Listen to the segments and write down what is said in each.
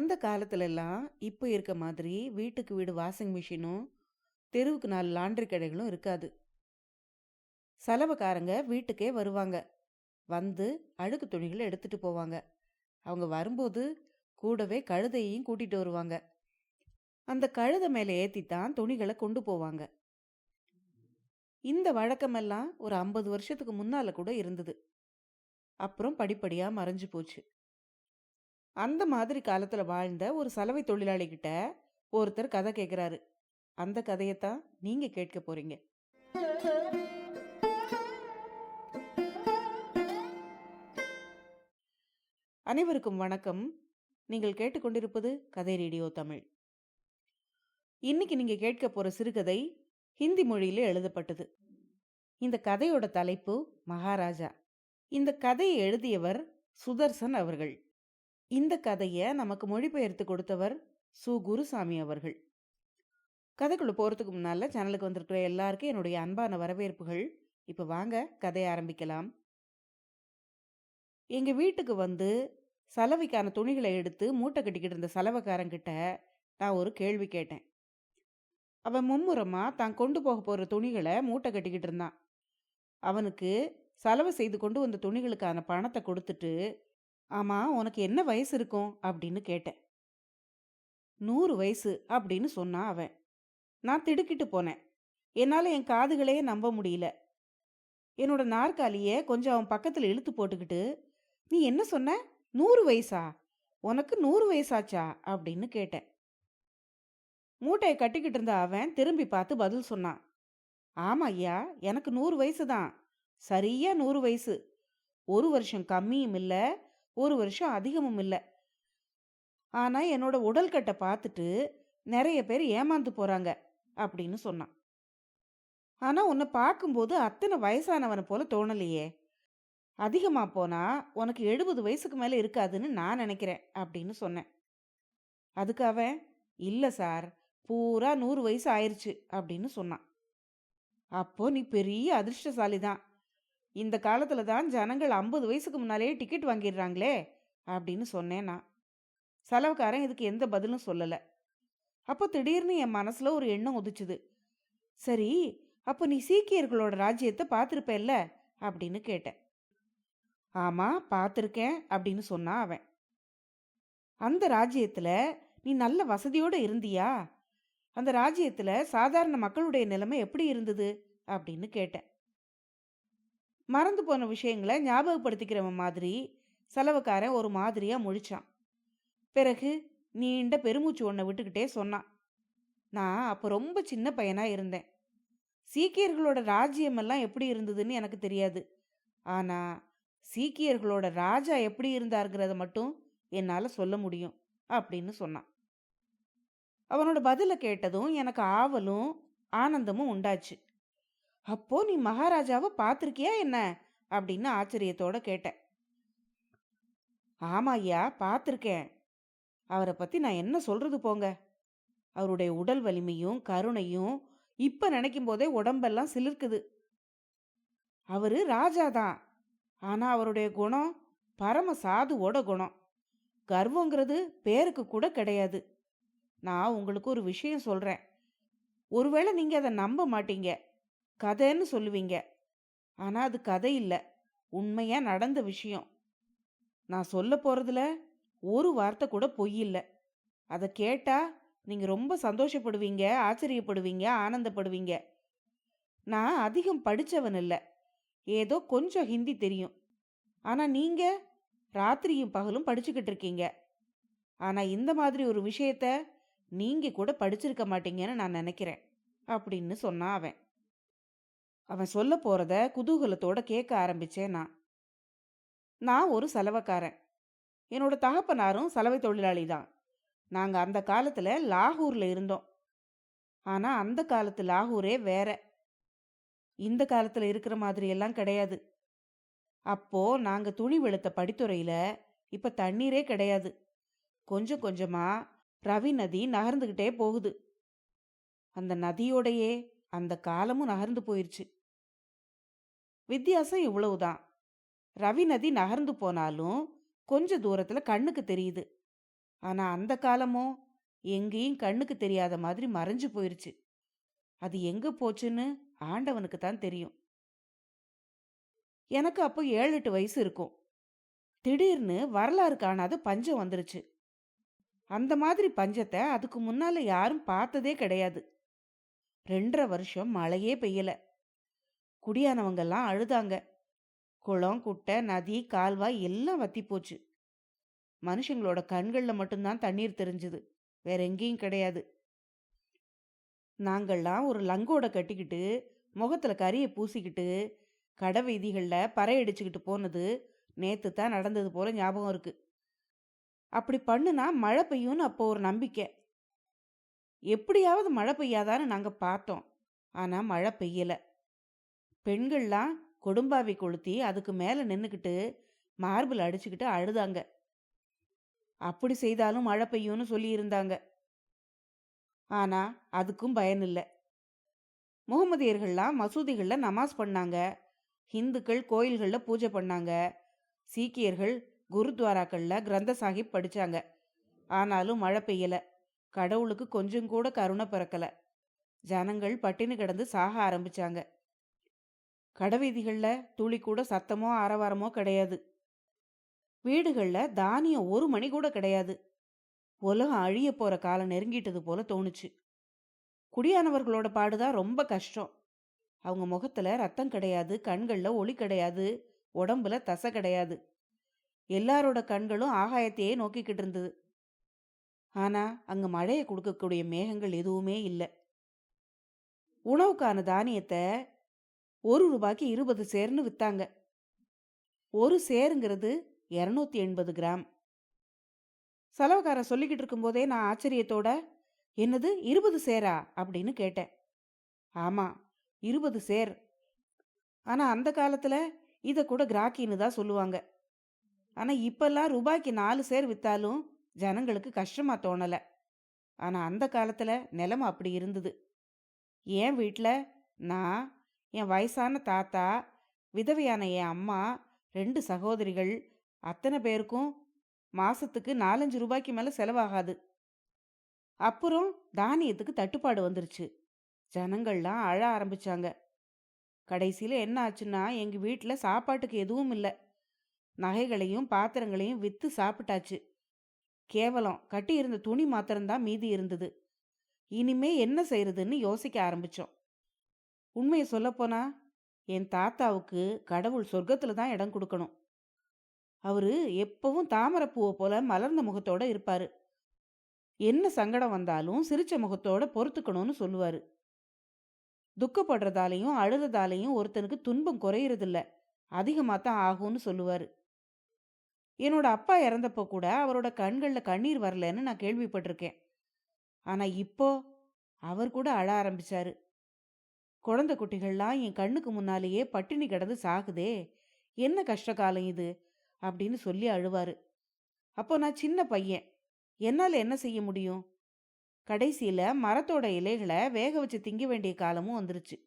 அந்த காலத்துலலாம் இப்போ இருக்க மாதிரி வீட்டுக்கு வீடு வாஷிங் மிஷினும் தெருவுக்கு 4 லாண்ட்ரி கடைகளும் இருக்காது. சலவைக்காரங்க வீட்டுக்கே வருவாங்க. வந்து அழுக்கு துணிகளை எடுத்துட்டு போவாங்க. அவங்க வரும்போது கூடவே கழுதையையும் கூட்டிட்டு வருவாங்க. அந்த கழுதை மேலே ஏத்தித்தான் துணிகளை கொண்டு போவாங்க. இந்த வழக்கமெல்லாம் ஒரு 50 வருஷத்துக்கு முன்னால கூட இருந்தது. அப்புறம் படிப்படியா மறைஞ்சு போச்சு. அந்த மாதிரி காலத்துல வாழ்ந்த ஒரு சலவை தொழிலாளி கிட்ட ஒருத்தர் கதை கேட்குறாரு. அந்த கதையத்தான் நீங்க கேட்க போறீங்க. அனைவருக்கும் வணக்கம். நீங்கள் கேட்டுக்கொண்டிருப்பது கதை ரேடியோ தமிழ். இன்னைக்கு நீங்க கேட்க போற சிறுகதை ஹிந்தி மொழியில எழுதப்பட்டது. இந்த கதையோட தலைப்பு மகாராஜா. இந்த கதையை எழுதியவர் சுதர்சன் அவர்கள். இந்த கதையை நமக்கு மொழிபெயர்த்து கொடுத்தவர் சு குருசாமி அவர்கள். கதைக்குள்ள போறதுக்கு முன்னால சேனலுக்கு வந்திருக்கிற எல்லாருக்கும் என்னுடைய அன்பான வரவேற்புகள். இப்ப வாங்க கதையை ஆரம்பிக்கலாம். எங்க வீட்டுக்கு வந்து சலவைக்கான துணிகளை எடுத்து மூட்டை கட்டிக்கிட்டு இருந்த சலவைக்காரங்கிட்ட நான் ஒரு கேள்வி கேட்டேன். அவன் மும்முரமா தான் கொண்டு போக போற துணிகளை மூட்டை கட்டிக்கிட்டு இருந்தான். அவனுக்கு சலவை செய்து கொண்டு வந்த துணிகளுக்கான பணத்தை கொடுத்துட்டு, ஆமா உனக்கு என்ன வயசு இருக்கும் அப்படின்னு கேட்டேன். 100 வயசு அப்படின்னு சொன்னான் அவன். நான் திடுக்கிட்டு போனேன். என்னால என் காதுகளையே நம்ப முடியல. என்னோட நாற்காலியை கொஞ்சம் அவன் பக்கத்துல இழுத்து போட்டுக்கிட்டு, நீ என்ன சொன்ன? 100 வயசா? உனக்கு 100 வயசாச்சா அப்படின்னு கேட்டேன். மூட்டையை கட்டிக்கிட்டு இருந்த அவன் திரும்பி பார்த்து பதில் சொன்னான். ஆமா ஐயா, எனக்கு 100 வயசு தான். சரியா 100 வயசு. ஒரு வருஷம் கம்மியும் இல்ல, ஒரு வருஷம் அதிகமும் இல்ல. ஆனா என்னோட உடல் கட்டை பார்த்துட்டு நிறைய பேர் ஏமாந்து போறாங்க அப்படின்னு சொன்னான். ஆனா உன்னை பார்க்கும்போது அத்தனை வயசானவனை போல தோணலையே. அதிகமா போனா உனக்கு 70 வயசுக்கு மேல இருக்காதுன்னு நான் நினைக்கிறேன் அப்படின்னு சொன்னேன். அதுக்கு அவன், இல்ல சார், பூரா 100 வயசு ஆயிருச்சு அப்படின்னு சொன்னான். அப்போ நீ பெரிய அதிர்ஷ்டசாலி தான். இந்த காலத்துல தான் ஜனங்கள் 50 வயசுக்கு முன்னாலேயே டிக்கெட் வாங்கிடுறாங்களே அப்படின்னு சொன்னேன் நான். செலவுக்காரன் இதுக்கு எந்த பதிலும் சொல்லல. அப்போ திடீர்னு என் மனசுல ஒரு எண்ணம் உதிச்சுது. சரி, அப்போ நீ சீக்கியர்களோட ராஜ்யத்தை பார்த்துருப்பேல்ல அப்படின்னு கேட்டேன். ஆமா பார்த்துருக்கேன் அப்படின்னு சொன்னான் அவன். அந்த ராஜ்யத்துல நீ நல்ல வசதியோட இருந்தியா? அந்த ராஜ்யத்துல சாதாரண மக்களுடைய நிலைமை எப்படி இருந்தது அப்படின்னு கேட்டேன். மறந்து போன விஷயங்களை ஞாபகப்படுத்திக்கிறவன் மாதிரி செலவுக்காரன் ஒரு மாதிரியா முழிச்சான். பிறகு நீண்ட பெருமூச்சு ஒன்றை விட்டுக்கிட்டே சொன்னான். நான் அப்போ ரொம்ப சின்ன பையனா இருந்தேன். சீக்கியர்களோட ராஜ்யம் எல்லாம் எப்படி இருந்ததுன்னு எனக்கு தெரியாது. ஆனா சீக்கியர்களோட ராஜா எப்படி இருந்தாருங்கிறத மட்டும் என்னால சொல்ல முடியும் அப்படின்னு சொன்னான். அவனோட பதில கேட்டதும் எனக்கு ஆவலும் ஆனந்தமும் உண்டாச்சு. அப்போ நீ மகாராஜாவை பார்த்திருக்கியா என்ன அப்படின்னு ஆச்சரியத்தோட கேட்டேன். ஆமா ஐயா, பார்த்திருக்கேன். அவரை பத்தி நான் என்ன சொல்றது போங்க. அவருடைய உடல் வலிமையும் கருணையும் இப்ப நினைக்கும் போதே உடம்பெல்லாம் சிலிர்க்குது. அவரு ராஜாதான். ஆனா அவருடைய குணம் பரம சாதுவோட குணம். கர்வங்கிறது பேருக்கு கூட கிடையாது. நான் உங்களுக்கு ஒரு விஷயம் சொல்றேன். ஒருவேளை நீங்க அதை நம்ப மாட்டீங்க, கதைன்னு சொல்லுவீங்க. ஆனா அது கதை இல்லை, உண்மையா நடந்த விஷயம். நான் சொல்ல போறதுல ஒரு வார்த்தை கூட பொய் இல்லை. அதை கேட்டா நீங்க ரொம்ப சந்தோஷப்படுவீங்க, ஆச்சரியப்படுவீங்க, ஆனந்தப்படுவீங்க. நான் அதிகம் படிச்சவன் இல்லை, ஏதோ கொஞ்சம் ஹிந்தி தெரியும். ஆனா நீங்க ராத்திரியும் பகலும் படிச்சுக்கிட்டு இருக்கீங்க. ஆனா இந்த மாதிரி ஒரு விஷயத்த நீங்க கூட படிச்சிருக்க மாட்டீங்கன்னு நான் நினைக்கிறேன் அப்படின்னு சொன்னான் அவன். அவன் சொல்ல போறத குதூகலத்தோட கேட்க ஆரம்பிச்சேன் நான். நான் ஒரு சலவைக்காரன். என்னோட தகப்பனாரும் சலவை தொழிலாளி தான். நாங்க அந்த காலத்துல லாகூர்ல இருந்தோம். ஆனா அந்த காலத்து லாகூரே வேற. இந்த காலத்துல இருக்கிற மாதிரி எல்லாம் கிடையாது. அப்போ நாங்க துணி வெளுத்த படித்துறையில இப்ப தண்ணீரே கிடையாது. கொஞ்சம் கொஞ்சமா ரவி நதி நகர்ந்துகிட்டே போகுது. அந்த நதியோடையே அந்த காலமும் நகர்ந்து போயிருச்சு. வித்தியாசம் இவ்வளவுதான். ரவி நதி நகர்ந்து போனாலும் கொஞ்ச தூரத்துல கண்ணுக்கு தெரியுது. ஆனா அந்த காலமோ எங்கேயும் கண்ணுக்கு தெரியாத மாதிரி மறைஞ்சு போயிருச்சு. அது எங்க போச்சுன்னு ஆண்டவனுக்கு தான் தெரியும். எனக்கு அப்போ 7-8 வயசு இருக்கும். திடீர்னு வரலாறு காணாத பஞ்சம் வந்துருச்சு. அந்த மாதிரி பஞ்சத்தை அதுக்கு முன்னால யாரும் பார்த்ததே கிடையாது. 2.5 வருஷம் மழையே பெய்யல. குடியானவங்கெல்லாம் அழுதாங்க. குளம், குட்டை, நதி, கால்வாய் எல்லாம் வத்தி போச்சு. மனுஷங்களோட கண்கள்ல மட்டும்தான் தண்ணீர் தெரிஞ்சுது, வேற எங்கேயும் கிடையாது. நாங்கள்லாம் ஒரு லங்கோட கட்டிக்கிட்டு முகத்துல கறியை பூசிக்கிட்டு கடை வீதிகளில் பறை அடிச்சுக்கிட்டு போனது நேத்து தான் நடந்தது போல ஞாபகம் இருக்கு. அப்படி பண்ணுனா மழை பெய்யும்னு அப்போ ஒரு நம்பிக்கை. எப்படியாவது மழை பெய்யாதான்னு நாங்க பார்த்தோம். ஆனா மழை பெய்யல. பெண்கள்லாம் கொடும்பாவி கொளுத்தி அதுக்கு மேல நின்னுக்கிட்டு மார்பிள் அடிச்சுக்கிட்டு அழுதாங்க. அப்படி செய்தாலும் மழை பெய்யும்னு சொல்லி இருந்தாங்க. ஆனா அதுக்கும் பயன் இல்லை. முகமதியர்கள்லாம் மசூதிகள்ல நமாஸ் பண்ணாங்க. ஹிந்துக்கள் கோயில்கள்ல பூஜை பண்ணாங்க. சீக்கியர்கள் குருத்வாராக்கள்ல கிரந்த சாஹிப் படிச்சாங்க. ஆனாலும் மழை பெய்யல. கடவுளுக்கு கொஞ்சம் கூட கருணை பிறக்கல. ஜனங்கள் பட்டினி கிடந்து சாக ஆரம்பிச்சாங்க. கடைவீதிகள்ல துளி கூட சத்தமோ ஆரவாரமோ கிடையாது. வீடுகள்ல தானியம் ஒரு மணி கூட கிடையாது. உலகம் அழிய போற காலம் நெருங்கிட்டது போல தோணுச்சு. குடியானவர்களோட பாடுதான் ரொம்ப கஷ்டம். அவங்க முகத்துல ரத்தம் கிடையாது, கண்கள்ல ஒளி கிடையாது, உடம்புல தசை கிடையாது. எல்லாரோட கண்களும் ஆகாயத்தையே நோக்கிக்கிட்டு இருந்தது. ஆனா அங்க மழையை கொடுக்கக்கூடிய மேகங்கள் எதுவுமே இல்லை. உணவுக்கான தானியத்தை 1 ரூபாய்க்கு 20 சேர்னு வித்தாங்க. ஒரு சேருங்கிறது 280 கிராம். செலவுக்காரன் சொல்லிக்கிட்டு இருக்கும்போதே நான் ஆச்சரியத்தோட, என்னது 20 சேரா அப்படின்னு கேட்டேன். ஆமா, 20 சேர். ஆனா அந்த காலத்துல இதை கூட கிராக்கின்னு தான் சொல்லுவாங்க. ஆனா இப்பெல்லாம் ரூபாய்க்கு 4 சேர் வித்தாலும் ஜனங்களுக்கு கஷ்டமா தோணல. ஆனா அந்த காலத்துல நிலைமை அப்படி இருந்தது. என் வீட்டில் நான், என் வயசான தாத்தா, விதவையான என் அம்மா, 2 சகோதரிகள், அத்தனை பேருக்கும் மாசத்துக்கு 4-5 ரூபாய்க்கு மேல செலவாகாது. அப்புறம் தானியத்துக்கு தட்டுப்பாடு வந்துருச்சு. ஜனங்கள்லாம் அழ ஆரம்பிச்சாங்க. கடைசியில் என்ன ஆச்சுன்னா, எங்க வீட்டில் சாப்பாட்டுக்கு எதுவும் இல்லை. நகைகளையும் பாத்திரங்களையும் விற்று சாப்பிட்டாச்சு. கேவலம் கட்டி இருந்த துணி மாத்திரம்தான் மீதி இருந்தது. இனிமே என்ன செய்யறதுன்னு யோசிக்க ஆரம்பிச்சோம். உண்மையை சொல்லப்போனா, என் தாத்தாவுக்கு கடவுள் சொர்க்கத்துல தான் இடம் கொடுக்கணும். அவரு எப்பவும் தாமரைப்பூவை போல மலர்ந்த முகத்தோட இருப்பாரு. என்ன சங்கடம் வந்தாலும் சிரிச்ச முகத்தோட பொறுத்துக்கணும்னு சொல்லுவாரு. துக்கப்படுறதாலையும் அழுறதாலையும் ஒருத்தனுக்கு துன்பம் குறையறதில்ல, அதிகமாக தான் ஆகும்னு சொல்லுவாரு. என்னோட அப்பா இறந்தப்போ கூட அவரோட கண்கள்ல கண்ணீர் வரலன்னு நான் கேள்விப்பட்டிருக்கேன். ஆனா இப்போ அவர் கூட அழ ஆரம்பிச்சாரு. குழந்தை குட்டிகள்லாம் என் கண்ணுக்கு முன்னாலேயே பட்டினி கிடந்து சாகுதே, என்ன கஷ்டகாலம் இது அப்படின்னு சொல்லி அழுவாரு. அப்போ நான் சின்ன பையன், என்னால் என்ன செய்ய முடியும்? கடைசியில மரத்தோட இலைகளை வேக வச்சு திங்க வேண்டிய காலமும் வந்துருச்சு.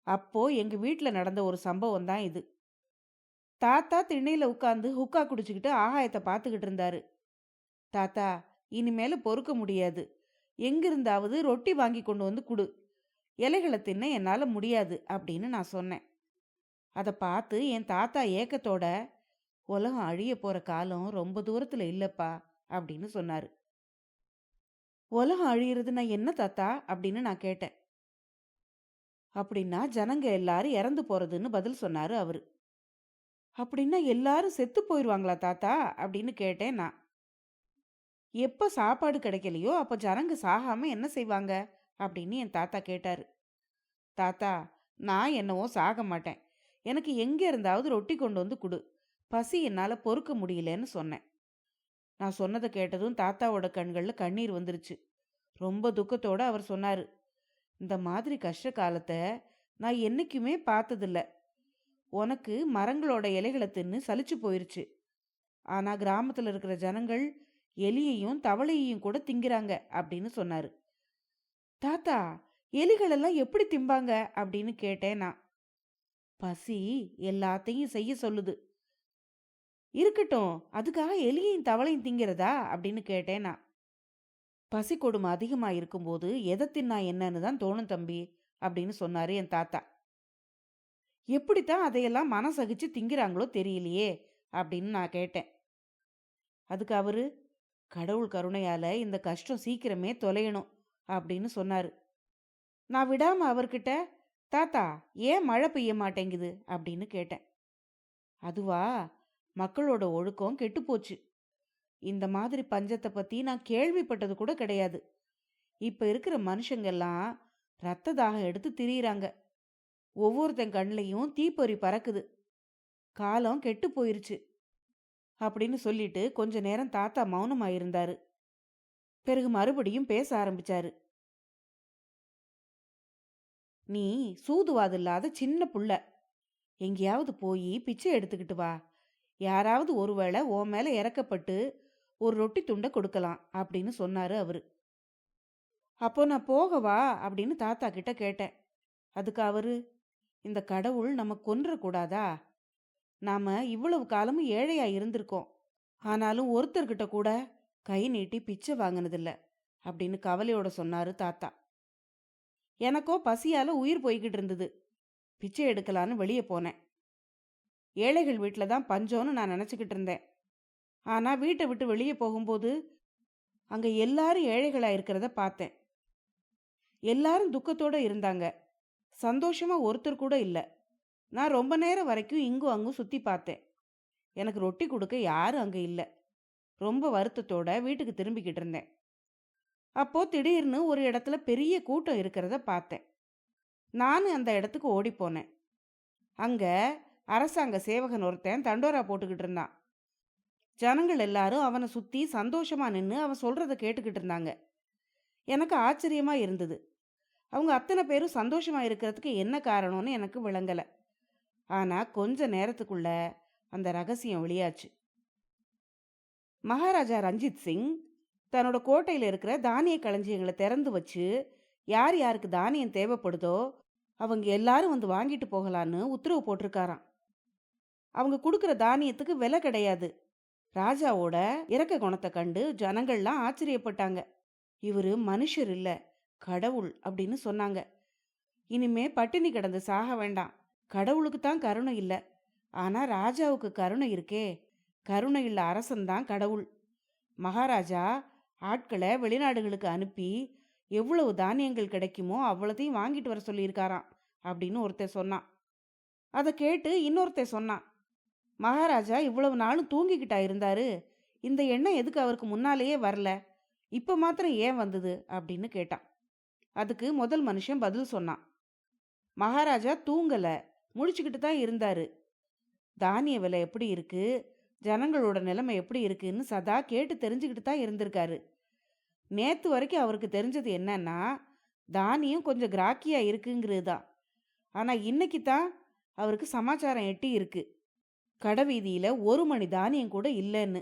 அப்போ எங்க வீட்டில் நடந்த ஒரு சம்பவம் தான் இது. தாத்தா திண்ணையில உட்காந்து ஹுக்கா குடிச்சுக்கிட்டு ஆகாயத்தை பார்த்துக்கிட்டு இருந்தாரு. தாத்தா, இனிமேல பொறுக்க முடியாது, எங்கிருந்தாவது ரொட்டி வாங்கி கொண்டு வந்து குடு, இலைகளை தின்ன என்னால முடியாது அப்படின்னு நான் சொன்னேன். அதை பார்த்து என் தாத்தா ஏக்கத்தோட, உலகம் அழிய போற காலம் ரொம்ப தூரத்துல இல்லப்பா அப்படின்னு சொன்னாரு. உலகம் அழியறதுன்னா என்ன தாத்தா அப்படின்னு நான் கேட்டேன். அப்படின்னா ஜனங்க எல்லாரும் இறந்து போறதுன்னு பதில் சொன்னாரு அவரு. அப்படின்னா எல்லாரும் செத்து போயிடுவாங்களா தாத்தா அப்படின்னு கேட்டேன் நான். எப்போ சாப்பாடு கிடைக்கலையோ அப்போ ஜனங்க சாகாம என்ன செய்வாங்க அப்படின்னு என் தாத்தா கேட்டாரு. தாத்தா, நான் என்னவோ சாக மாட்டேன், எனக்கு எங்க இருந்தாவது ரொட்டி கொண்டு வந்து கொடு, பசி என்னால் பொறுக்க முடியலன்னு சொன்னேன். நான் சொன்னதை கேட்டதும் தாத்தாவோட கண்களில் கண்ணீர் வந்துருச்சு. ரொம்ப துக்கத்தோட அவர் சொன்னாரு, இந்த மாதிரி கஷ்ட காலத்தை நான் என்னைக்குமே பார்த்ததில்ல. உனக்கு மரங்களோட இலைகளை தின்னு சலிச்சு போயிருச்சு. ஆனா கிராமத்துல இருக்கிற ஜனங்கள் எலியையும் தவளையையும் கூட திங்கிறாங்க அப்படின்னு சொன்னாரு. தாத்தா, எலிகளெல்லாம் எப்படி திம்பாங்க அப்படின்னு கேட்டேன் நான். பசி எல்லாத்தையும் செய்ய சொல்லுது. இருக்கட்டும், அதுக்காக எலியையும் தவளையும் திங்கிறதா அப்படின்னு கேட்டேன் நான். பசி கொடுமை அதிகமா இருக்கும்போது எதை தின்னா என்னன்னு தான் தோணும் தம்பி அப்படின்னு சொன்னாரு என் தாத்தா. எப்படித்தான் அதையெல்லாம் மனசகிச்சு திங்கிறாங்களோ தெரியலையே அப்படின்னு நான் கேட்டேன். அதுக்கு அவரு, கடவுள் கருணையால இந்த கஷ்டம் சீக்கிரமே தொலையணும் அப்படின்னு சொன்னாரு. நான் விடாம அவர்கிட்ட, தாத்தா ஏன் மழை பெய்ய மாட்டேங்குது அப்படின்னு கேட்டேன். அதுவா, மக்களோட ஒழுக்கம் கெட்டுப்போச்சு. இந்த மாதிரி பஞ்சத்தை பத்தி நான் கேள்விப்பட்டது கூட கிடையாது. இப்ப இருக்கிற மனுஷங்கெல்லாம் ரத்த தாகம் எடுத்து திரியிறாங்க. ஒவ்வொருத்தன் கண்லையும் தீப்பொறி பறக்குது. காலம் கெட்டு போயிருச்சு அப்படின்னு சொல்லிட்டு கொஞ்ச நேரம் தாத்தா மௌனமாயிருந்தாரு. பிறகு மறுபடியும் பேச ஆரம்பிச்சாரு. நீ சூதுவாதில்லாத சின்ன புள்ள. எங்கேயாவது போய் பிச்சை எடுத்துக்கிட்டு வா. யாராவது ஒருவேளை உன் மேல இறக்கப்பட்டு ஒரு ரொட்டி துண்டை கொடுக்கலாம் அப்படின்னு சொன்னாரு அவரு. அப்போ நான் போகவா அப்படின்னு தாத்தா கிட்ட கேட்டேன். அதுக்கு அவரு, இந்த கடவுள் நம்ம கொன்றக்கூடாதா? நாம இவ்வளவு காலமும் ஏழையா இருந்திருக்கோம். ஆனாலும் ஒருத்தர்கிட்ட கூட கை நீட்டி பிச்சை வாங்கினதில்ல அப்படின்னு கவலையோட சொன்னாரு தாத்தா. எனக்கோ பசியால உயிர் போய்கிட்டு இருந்தது. பிச்சை எடுக்கலான்னு வெளியே போனேன். ஏழைகள் வீட்டில் தான் பஞ்சம்னு நான் நினச்சிக்கிட்டு இருந்தேன். ஆனால் வீட்டை விட்டு வெளியே போகும்போது அங்கே எல்லாரும் ஏழைகளா இருக்கிறத பார்த்தேன். எல்லாரும் துக்கத்தோட இருந்தாங்க. சந்தோஷமா ஒருத்தர் கூட இல்லை. நான் ரொம்ப நேரம் வரைக்கும் இங்கும் அங்கும் சுற்றி பார்த்தேன். எனக்கு ரொட்டி கொடுக்க யாரும் அங்கே இல்லை. ரொம்ப வருத்தத்தோட வீட்டுக்கு திரும்பிக்கிட்டு இருந்தேன். அப்போ திடீர்னு ஒரு இடத்துல பெரிய கூட்டம் இருக்கிறத பார்த்தேன். நானும் அந்த இடத்துக்கு ஓடி போனேன். அங்கே அரசாங்க சேவகன் ஒருத்தன் தண்டோரா போட்டுக்கிட்டு இருந்தான். ஜனங்கள் எல்லாரும் அவனை சுற்றி சந்தோஷமா நின்று அவன் சொல்கிறத கேட்டுக்கிட்டு இருந்தாங்க. எனக்கு ஆச்சரியமா இருந்தது. அவங்க அத்தனை பேரும் சந்தோஷமா இருக்கிறதுக்கு என்ன காரணம்னு எனக்கு விளங்கலை. ஆனால் கொஞ்ச நேரத்துக்குள்ள அந்த ரகசியம் வெளியாச்சு. மகாராஜா ரஞ்சித் சிங் தன்னோட கோட்டையில் இருக்கிற தானிய களஞ்சியங்களை திறந்து வச்சு யார் யாருக்கு தானியம் தேவைப்படுதோ அவங்க எல்லாரும் வந்து வாங்கிட்டு போகலான்னு உத்தரவு போட்டிருக்காராம். அவங்க கொடுக்குற தானியத்துக்கு விலை கிடையாது. ராஜாவோட இறக்க குணத்தை கண்டு ஜனங்கள்லாம் ஆச்சரியப்பட்டாங்க. இவரு மனுஷர் இல்ல, கடவுள் அப்படின்னு சொன்னாங்க. இனிமே பட்டினி கிடந்து சாக வேண்டாம். கடவுளுக்கு தான் கருணை இல்லை, ஆனா ராஜாவுக்கு கருணை இருக்கே. கருணை இல்ல அரசன்தான் கடவுள். மகாராஜா ஆட்களை வெளிநாடுகளுக்கு அனுப்பி எவ்வளவு தானியங்கள் கிடைக்குமோ அவ்வளோத்தையும் வாங்கிட்டு வர சொல்லியிருக்காராம் அப்படின்னு ஒருத்தர் சொன்னான். அதை கேட்டு இன்னொருத்தர் சொன்னான், மகாராஜா இவ்வளவு நாளும் தூங்கிக்கிட்டா இருந்தாரு. இந்த எண்ணம் எதுக்கு அவருக்கு முன்னாலேயே வரல? இப்போ மாத்திரம் ஏன் வந்தது அப்படின்னு கேட்டான். அதுக்கு முதல் மனுஷன் பதில் சொன்னான், மகாராஜா தூங்கல, முழிச்சுக்கிட்டு தான் இருந்தாரு. தானிய விலை எப்படி இருக்கு, ஜனங்களோட நிலைமை எப்படி இருக்குன்னு சதா கேட்டு தெரிஞ்சுக்கிட்டு தான் இருந்திருக்காரு. நேத்து வரைக்கும் அவருக்கு தெரிஞ்சது என்னன்னா தானியம் கொஞ்சம் கிராக்கியா இருக்குங்கிறது தான். ஆனால் இன்னைக்கு தான் அவருக்கு சமாச்சாரம் எட்டி இருக்கு, கடைவீதியில் ஒரு மணி தானியம் கூட இல்லைன்னு.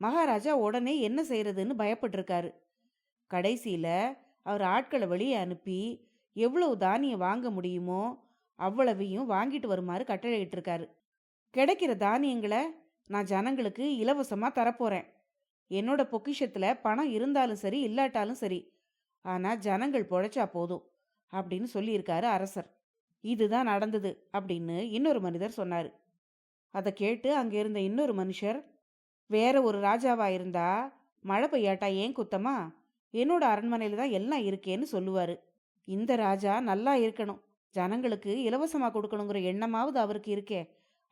மகாராஜா உடனே என்ன செய்யறதுன்னு பயப்பட்டிருக்காரு. கடைசியில் அவர் ஆட்களை வெளியே அனுப்பி எவ்வளவு தானியம் வாங்க முடியுமோ அவ்வளவையும் வாங்கிட்டு வருமாறு கட்டளையிட்டிருக்காரு. கிடைக்கிற தானியங்களை நான் ஜனங்களுக்கு இலவசமாக தரப்போகிறேன். என்னோட பொக்கிஷத்தில் பணம் இருந்தாலும் சரி இல்லாட்டாலும் சரி, ஆனால் ஜனங்கள் பொழைச்சா போதும் அப்படின்னு சொல்லியிருக்காரு அரசர். இதுதான் நடந்தது அப்படின்னு இன்னொரு மனிதர் சொன்னார். அதை கேட்டு அங்கே இருந்த இன்னொரு மனுஷர், வேற ஒரு ராஜாவா இருந்தா மழை பெய்யாட்டா ஏன் குத்தமா, என்னோட அரண்மனையில் தான் எல்லாம் இருக்கேன்னு சொல்லுவார். இந்த ராஜா நல்லா இருக்கணும், ஜனங்களுக்கு இலவசமாக கொடுக்கணுங்கிற எண்ணமாவது அவருக்கு இருக்கே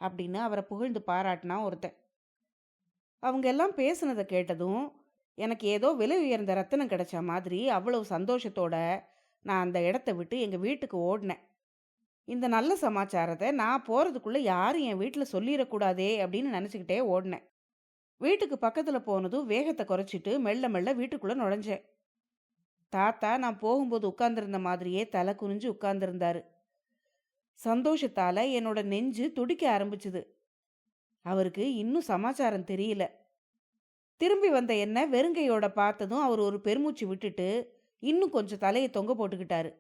அப்படின்னு அவரை புகழ்ந்து பாராட்டினா ஒருத்தன். அவங்க எல்லாம் பேசுனதை கேட்டதும் எனக்கு ஏதோ விலை உயர்ந்த ரத்தினம் கிடைச்ச மாதிரி அவ்வளவு சந்தோஷத்தோட நான் அந்த இடத்த விட்டு எங்கள் வீட்டுக்கு ஓடினேன். இந்த நல்ல சமாச்சாரத்தை நான் போகிறதுக்குள்ளே யாரும் என் வீட்டில் சொல்லிடக்கூடாதே அப்படின்னு நினச்சிக்கிட்டே ஓடினேன். வீட்டுக்கு பக்கத்தில் போனதும் வேகத்தை குறைச்சிட்டு மெல்ல மெல்ல வீட்டுக்குள்ளே நுழைஞ்சேன். தாத்தா நான் போகும்போது உட்கார்ந்துருந்த மாதிரியே தலை குனிஞ்சு உட்கார்ந்துருந்தாரு. சந்தோஷத்தால் என்னோட நெஞ்சு துடிக்க ஆரம்பிச்சுது. அவருக்கு இன்னும் சமாச்சாரம் தெரியல. திரும்பி வந்த என்ன வெறுங்கையோட பார்த்ததும் அவர் ஒரு பெருமூச்சு விட்டுட்டு இன்னும் கொஞ்சம் தலையை தொங்க போட்டுக்கிட்டாரு.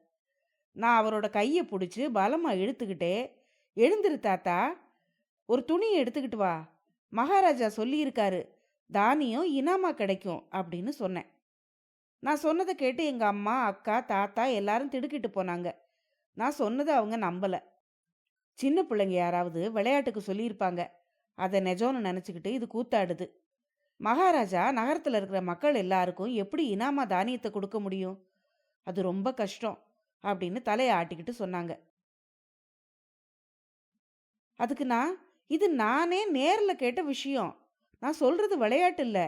நான் அவரோட கையை பிடிச்சி பலமாக இழுத்துக்கிட்டே, எழுந்திரு தாத்தா, ஒரு துணியை எடுத்துக்கிட்டு வா, மகாராஜா சொல்லியிருக்காரு, தானியம் இனாமா கிடைக்கும் அப்படின்னு சொன்னேன். நான் சொன்னதை கேட்டு எங்க அம்மா, அக்கா, தாத்தா எல்லாரும் திடுக்கிட்டு போனாங்க. நான் சொன்னதை அவங்க நம்பல. சின்ன பிள்ளைங்க யாராவது விளையாட்டுக்கு சொல்லியிருப்பாங்க. அதை நிஜம்னு நினச்சிக்கிட்டு இது கூத்தாடுது. மகாராஜா நகரத்தில் இருக்கிற மக்கள் எல்லாருக்கும் எப்படி இனாமா தானியத்தை கொடுக்க முடியும்? அது ரொம்ப கஷ்டம் அப்படின்னு தலையை ஆட்டிக்கிட்டு சொன்னாங்க. அதுக்கு இது நானே நேரில் கேட்ட விஷயம். நான் சொல்றது விளையாட்டு இல்லை.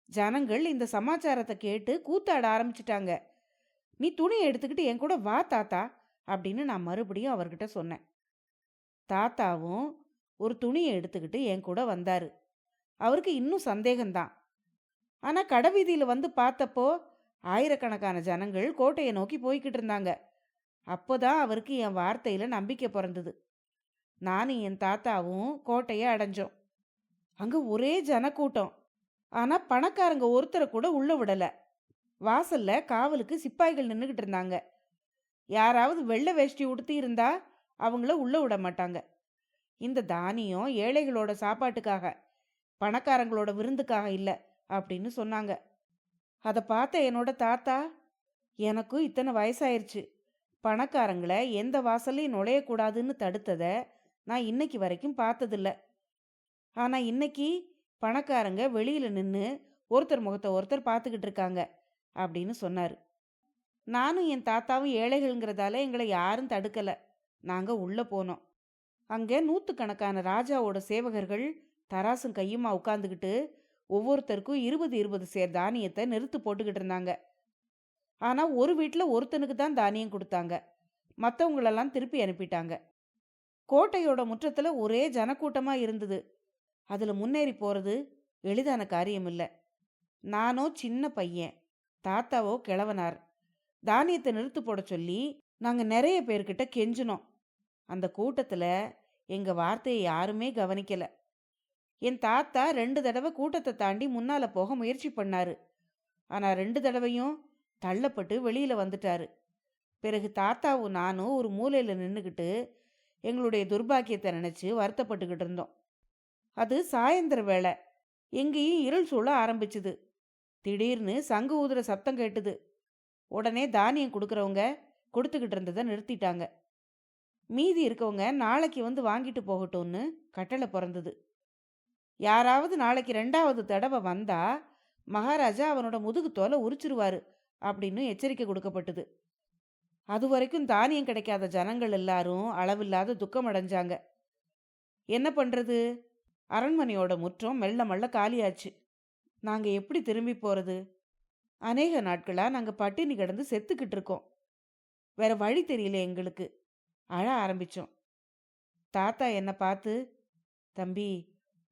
ஜனங்கள் இந்த சமாச்சாரத்தை கேட்டு கூத்தாட ஆரம்பிச்சிட்டாங்க. நீ துணியை எடுத்துக்கிட்டு என் கூட வா தாத்தா அப்படின்னு நான் மறுபடியும் அவர்கிட்ட சொன்னேன். தாத்தாவும் ஒரு துணியை எடுத்துக்கிட்டு என் கூட வந்தாரு. அவருக்கு இன்னும் சந்தேகம்தான். ஆனால் கடைவீதியில் வந்து பார்த்தப்போ ஆயிரக்கணக்கான ஜனங்கள் கோட்டையை நோக்கி போய்கிட்டு இருந்தாங்க. அப்போதான் அவருக்கு என் வார்த்தையில் நம்பிக்கை பிறந்தது. நானும் என் தாத்தாவும் கோட்டையை அடைஞ்சோம். அங்கே ஒரே ஜனக்கூட்டம். ஆனால் பணக்காரங்க ஒருத்தரை கூட உள்ள விடலை. வாசல்ல காவலுக்கு சிப்பாய்கள் நின்றுக்கிட்டு இருந்தாங்க. யாராவது வெள்ளை வேஷ்டி உடுத்தி இருந்தா அவங்கள உள்ள விட மாட்டாங்க. இந்த தானியம் ஏழைகளோட சாப்பாட்டுக்காக, பணக்காரங்களோட விருந்துக்காக இல்லை அப்படின்னு சொன்னாங்க. அதை பார்த்த என்னோட தாத்தா, எனக்கும் இத்தனை வயசாயிருச்சு, பணக்காரங்களை எந்த வாசல்லையும் நுழையக்கூடாதுன்னு தடுத்ததை நான் இன்னைக்கு வரைக்கும் பார்த்ததில்ல. ஆனால் இன்னைக்கு பணக்காரங்க வெளியில் நின்று ஒருத்தர் முகத்தை ஒருத்தர் பார்த்துக்கிட்டு இருக்காங்க அப்படின்னு சொன்னார். நானும் என் தாத்தாவும் ஏழைகள்ங்கிறதால எங்களை யாரும் தடுக்கலை. நாங்கள் உள்ளே போனோம். அங்கே நூற்றுக்கணக்கான ராஜாவோட சேவகர்கள் தராசும் கையுமா உட்காந்துக்கிட்டு ஒவ்வொருத்தருக்கும் 20 சேர் தானியத்தை நிறுத்து போட்டுக்கிட்டு இருந்தாங்க. ஆனால் ஒரு வீட்டில் ஒருத்தனுக்கு தான் தானியம் கொடுத்தாங்க. மற்றவங்களெல்லாம் திருப்பி அனுப்பிட்டாங்க. கோட்டையோட முற்றத்தில் ஒரே ஜனக்கூட்டமாக இருந்தது. அதில் முன்னேறி போகிறது எளிதான காரியம் இல்லை. நானோ சின்ன பையன், தாத்தாவோ கிழவனார். தானியத்தை நிறுத்து போட சொல்லி நாங்கள் நிறைய பேர்கிட்ட கெஞ்சினோம். அந்த கூட்டத்தில் எங்கள் வார்த்தையை யாருமே கவனிக்கலை. என் தாத்தா 2 தடவை கூட்டத்தை தாண்டி முன்னால் போக முயற்சி பண்ணாரு. ஆனால் 2 தடவையும் தள்ளப்பட்டு வெளியில் வந்துட்டாரு. பிறகு தாத்தாவும் நானும் ஒரு மூலையில் நின்றுக்கிட்டு எங்களுடைய துர்பாக்கியத்தை நினச்சி வருத்தப்பட்டுக்கிட்டு இருந்தோம். அது சாயந்தர வேளை. எங்கேயும் இருள் சூழ ஆரம்பிச்சுது. திடீர்னு சங்கு ஊதுற சத்தம் கேட்டுது. உடனே தானியம் கொடுக்குறவங்க கொடுத்துக்கிட்டு இருந்ததை நிறுத்திட்டாங்க. மீதி இருக்கவங்க நாளைக்கு வந்து வாங்கிட்டு போகட்டும்னு கட்டளை பிறந்தது. யாராவது நாளைக்கு 2வது தடவை வந்தா மகாராஜா அவனோட முதுகு தோலை உரிச்சிருவாரு அப்படின்னு எச்சரிக்கை கொடுக்கப்பட்டது. அது வரைக்கும் தானியம் கிடைக்காத ஜனங்கள் எல்லாரும் அளவில்லாத துக்கம் அடைஞ்சாங்க. என்ன பண்ணுறது? அரண்மனையோட முற்றம் மெல்ல மெல்ல காலியாச்சு. நாங்கள் எப்படி திரும்பி போகிறது? அநேக நாட்களாக நாங்கள் பட்டினி கிடந்து செத்துக்கிட்டு இருக்கோம். வேற வழி தெரியல எங்களுக்கு. அழ ஆரம்பித்தோம். தாத்தா என்னை பார்த்து, தம்பி,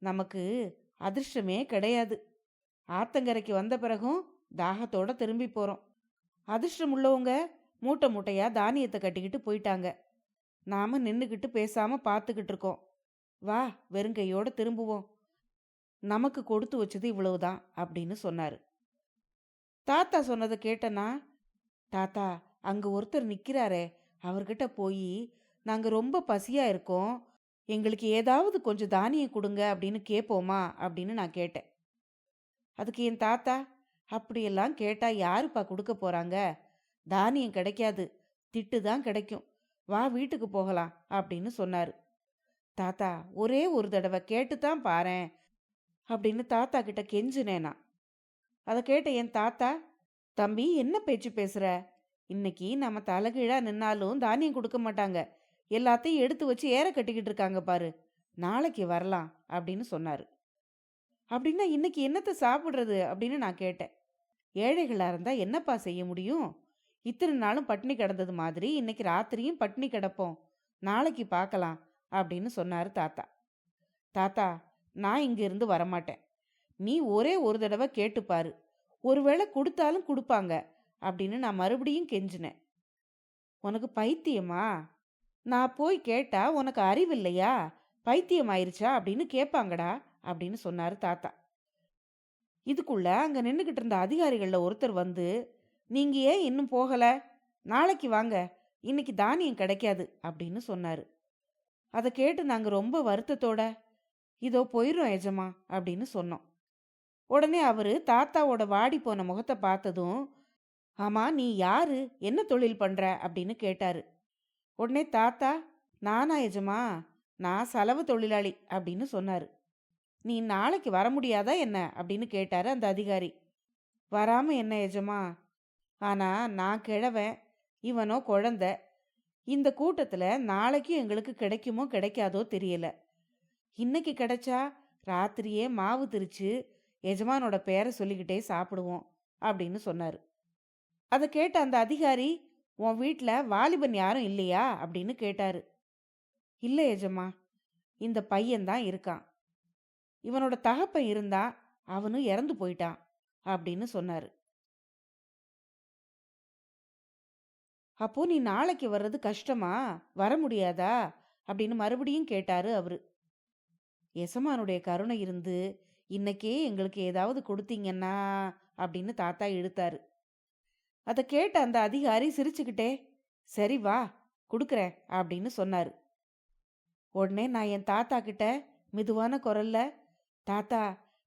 நமக்கு அதிர்ஷ்டமே கிடையாது. ஆத்தங்கரைக்கு வந்த பிறகும் தாகத்தோட திரும்பி போகிறோம். அதிர்ஷ்டம் உள்ளவங்க மூட்டை மூட்டையாக தானியத்தை கட்டிக்கிட்டு போயிட்டாங்க. நாம் நின்றுக்கிட்டு பேசாமல் பார்த்துக்கிட்டு இருக்கோம். வா, வெறுங்கையோடு திரும்புவோம். நமக்கு கொடுத்து வச்சது இவ்வளவுதான் அப்படின்னு சொன்னார். தாத்தா சொன்னதை கேட்டனா, தாத்தா அங்கே ஒருத்தர் நிற்கிறாரே, அவர்கிட்ட போய் நாங்கள் ரொம்ப பசியாக இருக்கோம், எங்களுக்கு ஏதாவது கொஞ்சம் தானியம் கொடுங்க அப்படின்னு கேட்போமா அப்படின்னு நான் கேட்டேன். அதுக்கு என் தாத்தா, அப்படியெல்லாம் கேட்டால் யாருப்பா கொடுக்க போகிறாங்க? தானியம் கிடைக்காது, திட்டு தான் கிடைக்கும். வா, வீட்டுக்கு போகலாம் அப்படின்னு சொன்னார். தாத்தா, ஒரே ஒரு தடவை கேட்டுத்தான் பாரேன் அப்படின்னு தாத்தா கிட்ட கெஞ்சினேனா. அதை கேட்ட என் தாத்தா, தம்பி என்ன பேச்சு பேசுற? இன்னைக்கு நம்ம தலைகீழா நின்னாலும் தானியம் கொடுக்க மாட்டாங்க. எல்லாத்தையும் எடுத்து வச்சு ஏற கட்டிக்கிட்டு இருக்காங்க பாரு, நாளைக்கு வரலாம் அப்படின்னு சொன்னார். அப்படின்னா இன்னைக்கு என்னத்தை சாப்பிட்றது அப்படின்னு நான் கேட்டேன். ஏழைகளாக இருந்தால் என்னப்பா செய்ய முடியும்? இத்தனை நாளும் பட்டினி கிடந்தது மாதிரி இன்னைக்கு ராத்திரியும் பட்டினி கிடப்போம், நாளைக்கு பார்க்கலாம் அப்படின்னு சொன்னார் தாத்தா. தாத்தா, நான் இங்கிருந்து வரமாட்டேன். நீ ஒரே ஒரு தடவை கேட்டுப்பாரு, ஒருவேளை கொடுத்தாலும் கொடுப்பாங்க அப்படின்னு நான் மறுபடியும் கெஞ்சினேன். உனக்கு பைத்தியமா? நான் போய் கேட்டா உனக்கு அறிவில்லையா, பைத்தியம் ஆயிருச்சா அப்படின்னு கேட்பாங்கடா அப்படின்னு சொன்னார் தாத்தா. இதுக்குள்ள அங்கே நின்றுக்கிட்டு இருந்த அதிகாரிகளில் ஒருத்தர் வந்து, நீங்கள் ஏன் இன்னும் போகலை? நாளைக்கு வாங்க, இன்னைக்கு தானியம் கிடைக்காது அப்படின்னு சொன்னார். அதை கேட்டு நாங்கள் ரொம்ப வருத்தத்தோட, இதோ போயிடும் எஜமா அப்படின்னு சொன்னோம். உடனே அவரு தாத்தாவோட வாடி போன முகத்தை பார்த்ததும், ஆமா நீ யாரு, என்ன தொழில் பண்ற அப்படின்னு கேட்டாரு. உடனே தாத்தா, நானா எஜமா, நான் சலவை தொழிலாளி அப்படின்னு சொன்னாரு. நீ நாளைக்கு வர முடியாதா என்ன அப்படின்னு கேட்டாரு அந்த அதிகாரி. வராம என்ன எஜமா, ஆனா நான் கிழவன், இவனோ குழந்தை. இந்த கூட்டத்துல நாளைக்கு எங்களுக்கு கிடைக்குமோ கிடைக்காதோ தெரியல. இன்னைக்கு கிடைச்சா ராத்திரியே மாவு திரிச்சு எஜமானோட பேரை சொல்லிக்கிட்டே சாப்பிடுவோம் அப்படின்னு சொன்னாரு. அதை கேட்ட அந்த அதிகாரி, உன் வீட்டில் வாலிபன் யாரும் இல்லையா அப்படின்னு கேட்டாரு. இல்லை எஜமா, இந்த பையன்தான் இருக்கான். இவனோட தகப்பன் இருந்தா அவனும் இறந்து போயிட்டான் அப்படின்னு சொன்னாரு. அப்போ நீ நாளைக்கு வர்றது கஷ்டமா, வர முடியாதா அப்படின்னு மறுபடியும் கேட்டாரு அவரு. எசமானுடைய கருணை இருந்து இன்னைக்கே எங்களுக்கு ஏதாவது கொடுத்தீங்கன்னா அப்படின்னு தாத்தா இழுத்தாரு. அதை கேட்ட அந்த அதிகாரி சிரிச்சுக்கிட்டே, சரி வா கொடுக்குறேன் அப்படின்னு சொன்னாரு. உடனே நான் என் தாத்தா கிட்ட மெதுவான குரல்ல, தாத்தா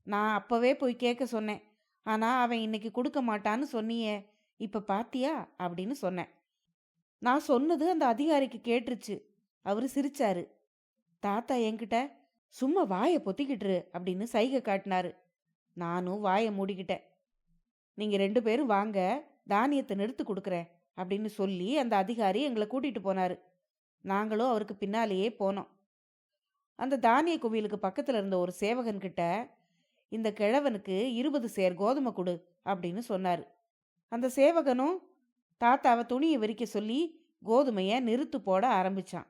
நான் அப்பவே போய் கேட்க சொன்னேன், ஆனா அவன் இன்னைக்கு கொடுக்க மாட்டான்னு சொன்னியே, இப்ப பாத்தியா அப்படின்னு சொன்னேன். நான் சொன்னது அந்த அதிகாரிக்கு கேட்டுருச்சு. அவரு சிரிச்சாரு. தாத்தா என்கிட்ட சும்மா வாயை பொத்திக்கிட்டுரு அப்படின்னு சைகை காட்டினாரு. நானும் வாயை மூடிக்கிட்டேன். நீங்க 2 பேரும் வாங்க, தானியத்தை நிறுத்து கொடுக்குறேன் அப்படின்னு சொல்லி அந்த அதிகாரி எங்களை கூட்டிட்டு போனாரு. நாங்களும் அவருக்கு பின்னாலேயே போனோம். அந்த தானிய குவியலுக்கு பக்கத்துல இருந்த ஒரு சேவகன் கிட்ட, இந்த கிழவனுக்கு 20 சேர் கோதுமை கொடு அப்படின்னு சொன்னாரு. அந்த சேவகனும் தாத்தாவை துணியை விரிக்க சொல்லி கோதுமைய நிறுத்து போட ஆரம்பிச்சான்.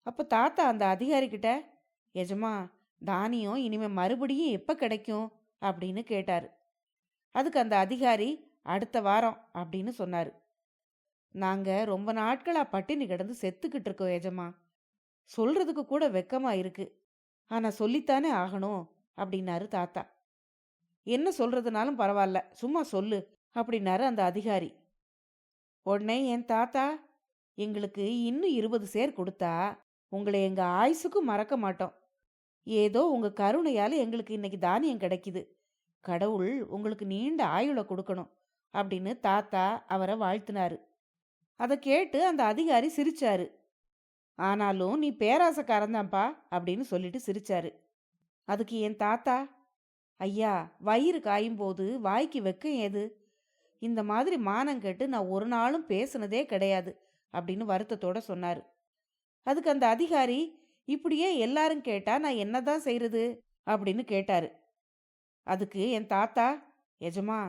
அப்ப தாத்தா அந்த அதிகாரி கிட்ட, எஜமா தானியம் இனிமே மறுபடியும் எப்ப கிடைக்கும் அப்படின்னு கேட்டாரு. அதுக்கு அந்த அதிகாரி, அடுத்த வாரம் அப்படின்னு சொன்னாரு. நாங்க ரொம்ப நாட்களா பட்டினி கிடந்து செத்துக்கிட்டு இருக்கோம் எஜமா, சொல்றதுக்கு கூட வெக்கமா இருக்கு, ஆனா சொல்லித்தானே ஆகணும் அப்படின்னாரு தாத்தா. என்ன சொல்றதுனாலும் பரவாயில்ல, சும்மா சொல்லு அப்படின்னாரு அந்த அதிகாரி. உடனே என் தாத்தா, எங்களுக்கு இன்னும் 20 சேர் கொடுத்தா உங்களை எங்க ஆயுசுக்கும் மறக்க மாட்டோம். ஏதோ உங்க கருணையால எங்களுக்கு இன்னைக்கு தானியம் கிடைக்குது. கடவுள் உங்களுக்கு நீண்ட ஆயுளை கொடுக்கணும் அப்படின்னு தாத்தா அவரை வாழ்த்தினாரு. அதை கேட்டு அந்த அதிகாரி சிரிச்சாரு. ஆனாலும் நீ பேராசக்காரன்தான்ப்பா அப்படின்னு சொல்லிட்டு சிரிச்சாரு. அதுக்கு என் தாத்தா, ஐயா வயிறு காயும் போது வாய்க்கு வெக்கம் ஏது, இந்த மாதிரி மானம் கேட்டு நான் ஒரு நாளும் பேசுனதே கிடையாது அப்படின்னு வருத்தத்தோட சொன்னாரு. அதுக்கு அந்த அதிகாரி, இப்படியே எல்லாரும் கேட்டா நான் என்னதான் செய்யறது அப்படின்னு கேட்டாரு. அதுக்கு என் தாத்தா, எஜமா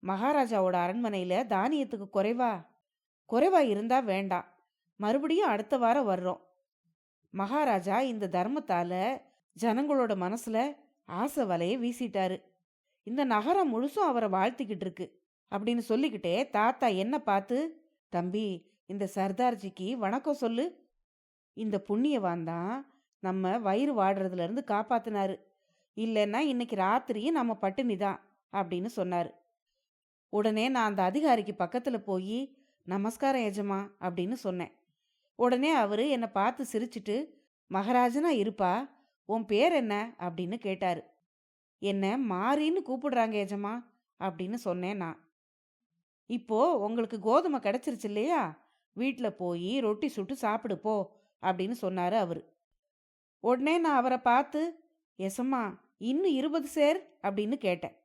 மகாராஜாவோட அரண்மனையில தானியத்துக்கு குறைவா இருந்தா வேண்டாம், மறுபடியும் அடுத்த வாரம் வர்றோம். மகாராஜா இந்த தர்மத்தால ஜனங்களோட மனசுல ஆசை வலைய வீசிட்டாரு. இந்த நகரம் முழுசும் அவரை வாழ்த்திக்கிட்டு இருக்கு அப்படின்னு சொல்லிக்கிட்டே தாத்தா என்ன பார்த்து, தம்பி இந்த சர்தார்ஜிக்கு வணக்கம் சொல்லு. இந்த புண்ணியவான் தான் நம்ம வயிறு வாடுறதுல இருந்து காப்பாத்தினாரு, இல்லைன்னா இன்னைக்கு ராத்திரியும் நம்ம பட்டினி தான் அப்படின்னு சொன்னாரு. உடனே நான் அந்த அதிகாரிக்கு பக்கத்துல போய், நமஸ்காரம் எஜமா அப்படின்னு சொன்னேன். உடனே அவரு என்னை பார்த்து சிரிச்சிட்டு, மகாராஜனா இருப்பா, உன் பேர் என்ன அப்படின்னு கேட்டாரு. என்ன மாறின்னு கூப்பிடுறாங்க எஜமா அப்படின்னு சொன்னேன் நான். இப்போ உங்களுக்கு கோதுமை கிடைச்சிருச்சு இல்லையா, வீட்டில் போய் ரொட்டி சுட்டு சாப்பிடு போ அப்படின்னு சொன்னாரு அவரு. உடனே நான் அவரை பார்த்து, எசம்மா இன்னும் 20 சேர் அப்படின்னு கேட்டேன்.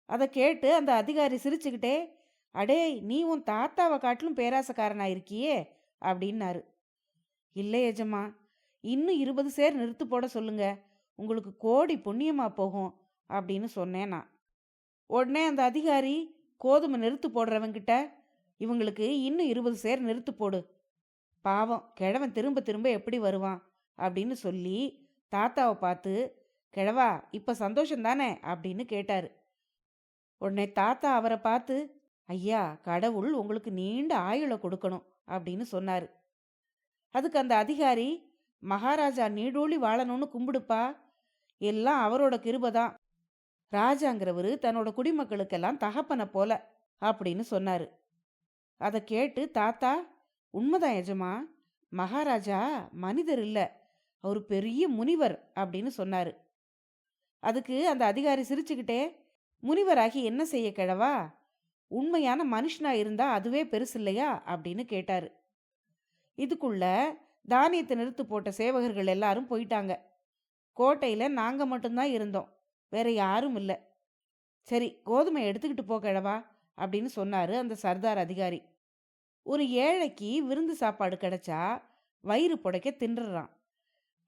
அதை கேட்டு அந்த அதிகாரி சிரிச்சுக்கிட்டே, அடே நீ உன் தாத்தாவை காட்டிலும் பேராசக்காரனா இருக்கியே அப்படின்னாரு. இல்லை எஜமா, இன்னும் 20 சேர் நிறுத்து போட சொல்லுங்க, உங்களுக்கு கோடி புண்ணியமா போகும் அப்படின்னு சொன்னேன் நான். உடனே அந்த அதிகாரி கோதுமை நிறுத்து போடுறவங்கிட்ட, இவங்களுக்கு இன்னும் 20 சேர் நிறுத்து போடு, பாவம் கிழவன் திரும்ப திரும்ப எப்படி வருவான் அப்படின்னு சொல்லி தாத்தாவை பார்த்து, கிழவா இப்ப சந்தோஷம் தானே அப்படின்னு கேட்டாரு. உடனே தாத்தா அவரை பார்த்து, ஐயா கடவுள் உங்களுக்கு நீண்ட ஆயுளை கொடுக்கணும் அப்படின்னு சொன்னாரு. அதுக்கு அந்த அதிகாரி, மகாராஜா நீடூழி வாழணும்னு கும்பிடுப்பா, எல்லாம் அவரோட கிருபதான், ராஜாங்கிறவரு தன்னோட குடிமக்களுக்கெல்லாம் தகப்பனை போல அப்படின்னு சொன்னாரு. அதை கேட்டு தாத்தா, உண்மைதான் எஜமா, மகாராஜா மனிதர் இல்ல, அவர் பெரிய முனிவர் அப்படின்னு சொன்னாரு. அதுக்கு அந்த அதிகாரி சிரிச்சுக்கிட்டே, முனிவராகி என்ன செய்ய கிழவா, உண்மையான மனுஷனா இருந்தா அதுவே பெருசு இல்லையா அப்படின்னு கேட்டாரு. இதுக்குள்ள தானியத்தை நிறுத்து போட்ட சேவகர்கள் எல்லாரும் போயிட்டாங்க. கோட்டையில நாங்க மட்டும்தான் இருந்தோம், வேற யாரும் இல்லை. சரி, கோதுமை எடுத்துக்கிட்டு போ கிழவா அப்படின்னு சொன்னாரு அந்த சர்தார் அதிகாரி. ஒரு ஏழைக்கு விருந்து சாப்பாடு கிடைச்சா வயிறு புடைக்க தின்றுறான்.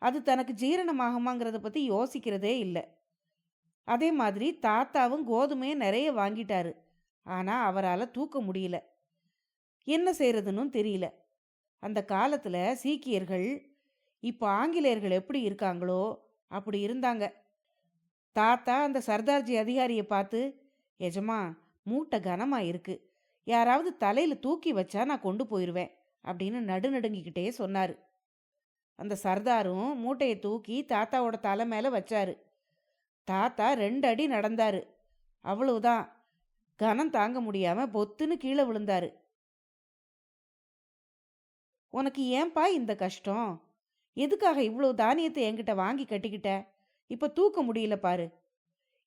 அது தனக்கு ஜீரணமாகுமாங்கிறத பத்தி யோசிக்கிறதே இல்லை. அதே மாதிரி தாத்தாவும் கோதுமையை நிறைய வாங்கிட்டாரு. ஆனா அவரால் தூக்க முடியல. என்ன செய்யறதுன்னு தெரியல. அந்த காலத்துல சீக்கியர்கள் இப்ப ஆங்கிலேயர்கள் எப்படி இருக்காங்களோ அப்படி இருந்தாங்க. தாத்தா அந்த சர்தார்ஜி அதிகாரியை பார்த்து, எஜமா, மூட்டை கனமா இருக்கு, யாராவது தலையில தூக்கி வச்சா நான் கொண்டு போயிடுவேன் அப்படின்னு நடுநடுங்கிக்கிட்டே சொன்னாரு. அந்த சர்தாரும் மூட்டையை தூக்கி தாத்தாவோட தலை மேல வச்சாரு. தாத்தா 2 அடி நடந்தாரு. அவ்வளவுதான், கனம் தாங்க முடியாம பொத்துன்னு கீழே விழுந்தாரு. உனக்கு ஏன்பா இந்த கஷ்டம்? எதுக்காக இவ்வளவு தானியத்தை என்கிட்ட வாங்கி கட்டிக்கிட்ட? இப்ப தூக்க முடியல பாரு.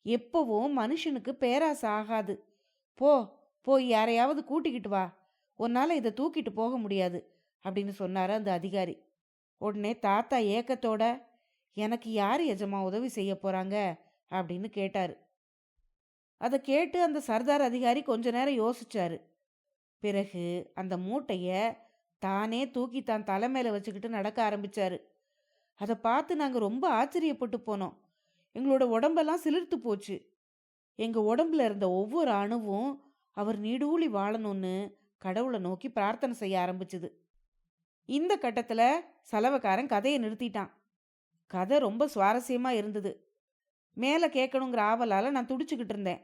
எப்பவும் மனுஷனுக்கு பேராசை ஆகாது. போ, போய் யாரையாவது கூட்டிக்கிட்டு வா, உன்னால இதை தூக்கிட்டு போக முடியாது அப்படின்னு சொன்னாரு அந்த அதிகாரி. உடனே தாத்தா ஏக்கத்தோட, எனக்கு யார் எஜமா உதவி செய்ய போறாங்க அப்படின்னு கேட்டாரு. அதை கேட்டு அந்த சர்தார் அதிகாரி கொஞ்ச நேரம் யோசிச்சாரு. பிறகு அந்த மூட்டைய தானே தூக்கி தான் தலைமையில வச்சுக்கிட்டு நடக்க ஆரம்பிச்சாரு. அதை பார்த்து நாங்க ரொம்ப ஆச்சரியப்பட்டு போனோம். எங்களோட உடம்பெல்லாம் சிலிர்த்து போச்சு. எங்க உடம்புல இருந்த ஒவ்வொரு அணுவும் அவர் நீடூழி வாழணும்னு கடவுளை நோக்கி பிரார்த்தனை செய்ய ஆரம்பிச்சுது. இந்த கட்டத்துல சலவைக்காரன் கதையை நிறுத்திட்டான். கதை ரொம்ப சுவாரஸ்யமா இருந்தது. மேல கேட்கணுங்கிற ஆவலால நான் துடிச்சுக்கிட்டு இருந்தேன்.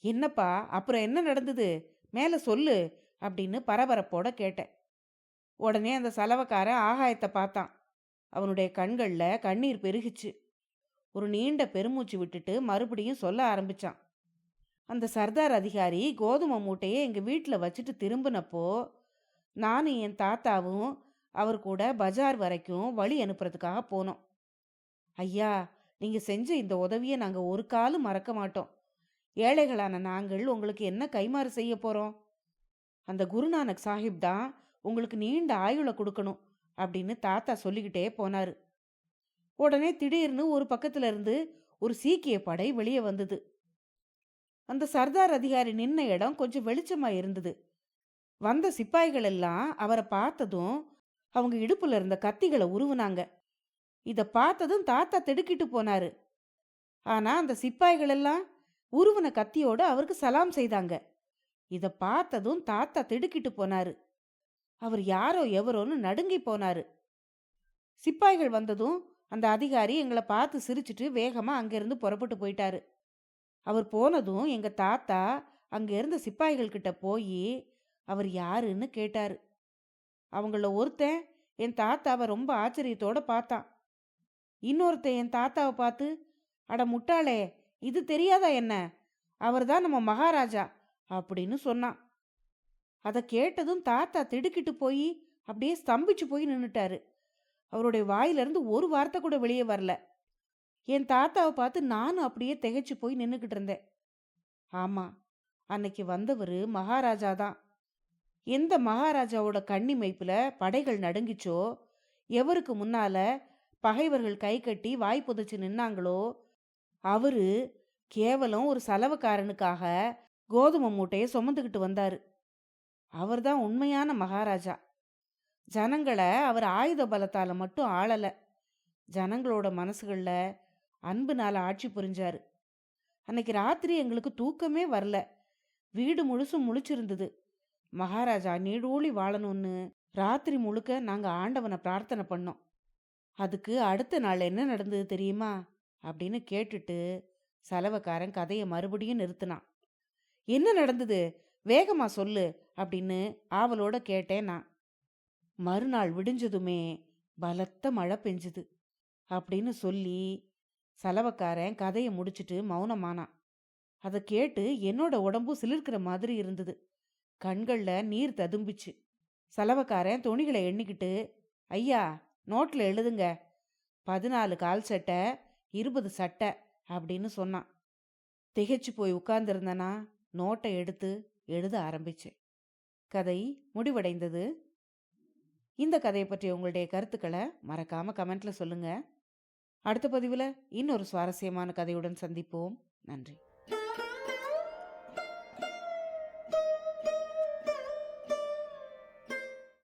என்னப்பா, அப்புறம் என்ன நடந்தது, மேல சொல்லு அப்படின்னு பரபரப்போட கேட்டேன். உடனே அந்த சலவைக்காரன் ஆகாயத்தை பார்த்தான். அவனுடைய கண்கள்ல கண்ணீர் பெருகிச்சு. ஒரு நீண்ட பெருமூச்சு விட்டுட்டு மறுபடியும் சொல்ல ஆரம்பிச்சான். அந்த சர்தார் அதிகாரி கோதுமை மூட்டையை எங்க வீட்டில் வச்சுட்டு திரும்பினப்போ நானும் என் தாத்தாவும் அவர் கூட பஜார் வரைக்கும் வழி அனுப்புறதுக்காக போனோம். ஐயா, நீங்க செஞ்ச இந்த உதவியை நாங்க ஒரு காலும் மறக்க மாட்டோம். ஏழைகளான நாங்கள் உங்களுக்கு என்ன கைமாறு செய்ய போறோம்? அந்த குருநானக் சாஹிப் தான் உங்களுக்கு நீண்ட ஆயுளை கொடுக்கணும் அப்படின்னு தாத்தா சொல்லிக்கிட்டே போனாரு. உடனே திடீர்னு ஒரு பக்கத்துல இருந்து ஒரு சீக்கிய படை வெளியே வந்தது. அந்த சர்தார் அதிகாரி நின்ன இடம் கொஞ்சம் வெளிச்சமா இருந்தது. வந்த சிப்பாய்கள் எல்லாம் அவரை பார்த்ததும் அவங்க இடுப்புல இருந்த கத்திகளை உருவுனாங்க. இத பார்த்ததும் தாத்தா திடுக்கிட்டு போனாரு. ஆனா அந்த சிப்பாய்கள் எல்லாம் உருவன கத்தியோட அவருக்கு சலாம் செய்தாங்க. இத பார்த்ததும் தாத்தா திடுக்கிட்டு போனாரு. அவர் யாரோ எவரோன்னு நடுங்கி போனாரு. சிப்பாய்கள் வந்ததும் அந்த அதிகாரி எங்களை பார்த்து சிரிச்சுட்டு வேகமா அங்கிருந்து புறப்பட்டு போயிட்டாரு. அவர் போனதும் எங்க தாத்தா அங்க இருந்த சிப்பாய்கள் கிட்ட போய் அவர் யாருன்னு கேட்டாரு. அவங்கள ஒருத்தன் என் தாத்தாவை ரொம்ப ஆச்சரியத்தோட பார்த்தான். இன்னொருத்தன் என் தாத்தாவை பார்த்து, அட முட்டாளே, இது தெரியாதா என்ன, அவர்தான் நம்ம மகாராஜா அப்படின்னு சொன்னான். அதை கேட்டதும் தாத்தா திடுக்கிட்டு போய் அப்படியே ஸ்தம்பிச்சு போய் நின்னுட்டாரு. அவருடைய வாயிலிருந்து ஒரு வார்த்தை கூட வெளியே வரல. என் தாத்தாவை பார்த்து நானும் அப்படியே திகைச்சு போய் நின்றுக்கிட்டு இருந்தேன். ஆமா, அன்னைக்கு வந்தவர் மகாராஜா தான். எந்த மகாராஜாவோட கண்ணிமைப்புல படைகள் நடுங்கிச்சோ, எவருக்கு முன்னால பகைவர்கள் கை கட்டி வாய் புதைச்சு நின்னாங்களோ, அவரு கேவலம் ஒரு சலவைக்காரனுக்காக கோதுமை மூட்டையை சுமந்துக்கிட்டு வந்தாரு. அவர்தான் உண்மையான மகாராஜா. ஜனங்களை அவர் ஆயுத பலத்தால மட்டும் ஆளல, ஜனங்களோட மனசுகள்ல அன்புனால ஆட்சி புரிஞ்சாரு. அன்னைக்கு ராத்திரி எங்களுக்கு தூக்கமே வரல. வீடு முழுசும் முழிச்சிருந்தது. மகாராஜா நீடூழி வாழணும்னு ராத்திரி முழுக்க நாங்க ஆண்டவனை பிரார்த்தனை பண்ணோம். அதுக்கு அடுத்த நாள் என்ன நடந்தது தெரியுமா அப்படின்னு கேட்டுட்டு சலவைக்காரன் கதையை மறுபடியும் நிறுத்தினான். என்ன நடந்தது, வேகமா சொல்லு அப்படின்னு ஆவலோட கேட்டேன் நான். மறுநாள் விடிஞ்சதுமே பலத்த மழை பெஞ்சுது அப்படின்னு சொல்லி சலவைக்காரன் கதையை முடிச்சுட்டு மௌனமானான். அதை கேட்டு என்னோட உடம்பு சிலிர்க்கிற மாதிரி இருந்தது. கண்கள்ல நீர் ததும்பிச்சு. சலவைக்காரன் துணிகளை எண்ணிக்கிட்டு, ஐயா, நோட்ல எழுதுங்க, 14 கால் சட்டை, 20 சட்டை அப்படின்னு சொன்னான். திகைச்சு போய் உட்கார்ந்திருந்தனா நோட்டை எடுத்து எழுத ஆரம்பிச்சேன். கதை முடிவடைந்தது. இந்த கதையை பற்றி உங்களுடைய கருத்துக்களை மறக்காம கமெண்ட்ல சொல்லுங்க. அடுத்த பதிவில் இன்னொரு சுவாரஸ்யமான கதையுடன் சந்திப்போம். நன்றி.